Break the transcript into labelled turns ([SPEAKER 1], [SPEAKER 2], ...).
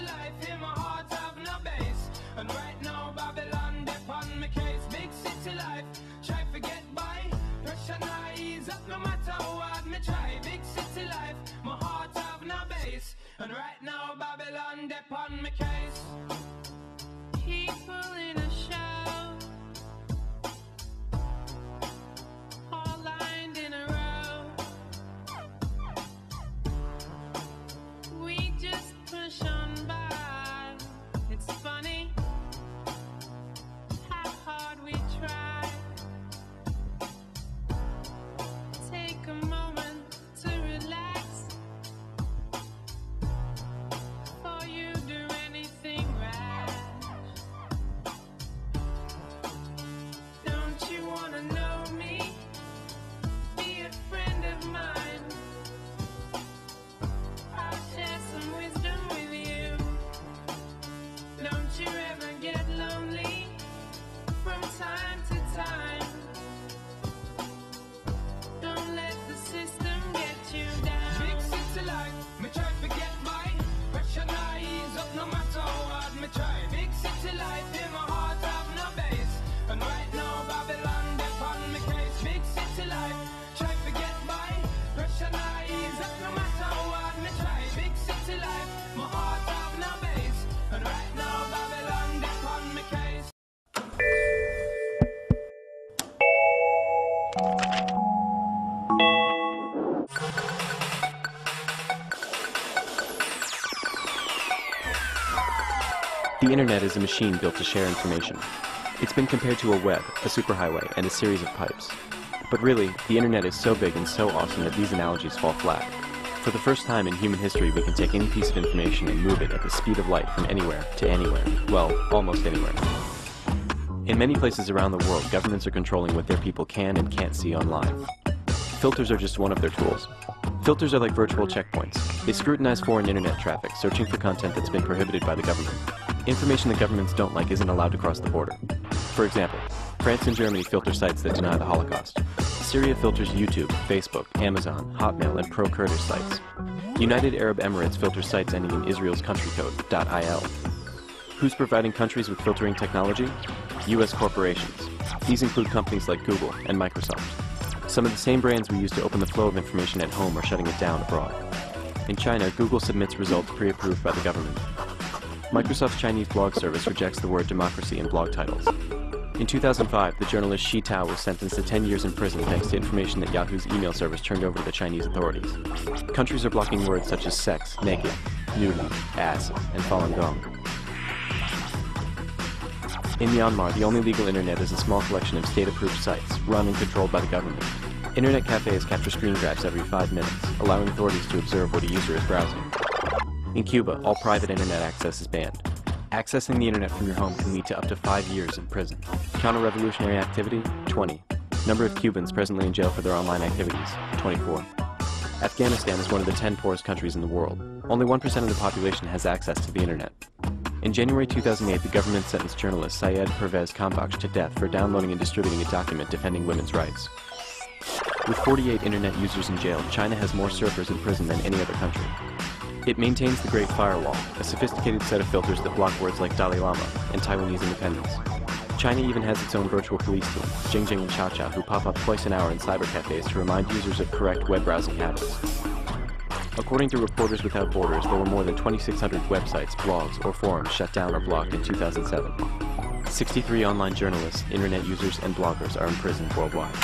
[SPEAKER 1] city life, in my heart have no base. And right now Babylon dip on my case. Big city life, try to get by. Pressure not ease up no matter how hard me try. Big city life, my heart have no base. And right now Babylon dip on my case.
[SPEAKER 2] People in a show, all lined in a row. We just push on by. It's funny how hard we try. Take a moment to relax before you do anything rash. Don't you wanna know me? Be a friend of mine. I'll share some wisdom with you. Don't you ever get lonely from time to time. Don't let the system get you down.
[SPEAKER 1] Big city life, me try to get by. Pressure not ease up no matter how hard me try. Big city life, in my heart have no base. And right now Babylon dip on me case. Big city life, try to get by. Pressure not ease up no matter how hard me try. Big city life, my heart have no base. And right now Babylon dip on me case.
[SPEAKER 3] The internet is a machine built to share information. It's been compared to a web, a superhighway, and a series of pipes. But really, the internet is so big and so awesome that these analogies fall flat. For the first time in human history, we can take any piece of information and move it at the speed of light from anywhere to anywhere. Well, almost anywhere. In many places around the world, governments are controlling what their people can and can't see online. Filters are just one of their tools. Filters are like virtual checkpoints. They scrutinize foreign internet traffic, searching for content that's been prohibited by the government. Information that governments don't like isn't allowed to cross the border. For example, France and Germany filter sites that deny the Holocaust. Syria filters YouTube, Facebook, Amazon, Hotmail, and pro-Kurdish sites. United Arab Emirates filters sites ending in Israel's country code, .il. Who's providing countries with filtering technology? U.S. corporations. These include companies like Google and Microsoft. Some of the same brands we use to open the flow of information at home are shutting it down abroad. In China, Google submits results pre-approved by the government. Microsoft's Chinese blog service rejects the word democracy in blog titles. In 2005, the journalist Shi Tao was sentenced to 10 years in prison thanks to information that Yahoo's email service turned over to the Chinese authorities. Countries are blocking words such as sex, naked, nudity, ass, and Falun Gong. In Myanmar, the only legal internet is a small collection of state-approved sites, run and controlled by the government. Internet cafes capture screen grabs every 5 minutes, allowing authorities to observe what a user is browsing. In Cuba, all private internet access is banned. Accessing the internet from your home can lead to up to 5 years in prison. Counter-revolutionary activity? 20. Number of Cubans presently in jail for their online activities? 24. Afghanistan is one of the 10 poorest countries in the world. Only 1% of the population has access to the internet. In January 2008, the government sentenced journalist Syed Pervez Kambaksh to death for downloading and distributing a document defending women's rights. With 48 internet users in jail, China has more surfers in prison than any other country. It maintains the Great Firewall, a sophisticated set of filters that block words like Dalai Lama and Taiwanese independence. China even has its own virtual police team, Jingjing and Chaochao, who pop up twice an hour in cyber cafes to remind users of correct web browsing habits. According to Reporters Without Borders, there were more than 2,600 websites, blogs, or forums shut down or blocked in 2007. 63 online journalists, internet users, and bloggers are imprisoned worldwide.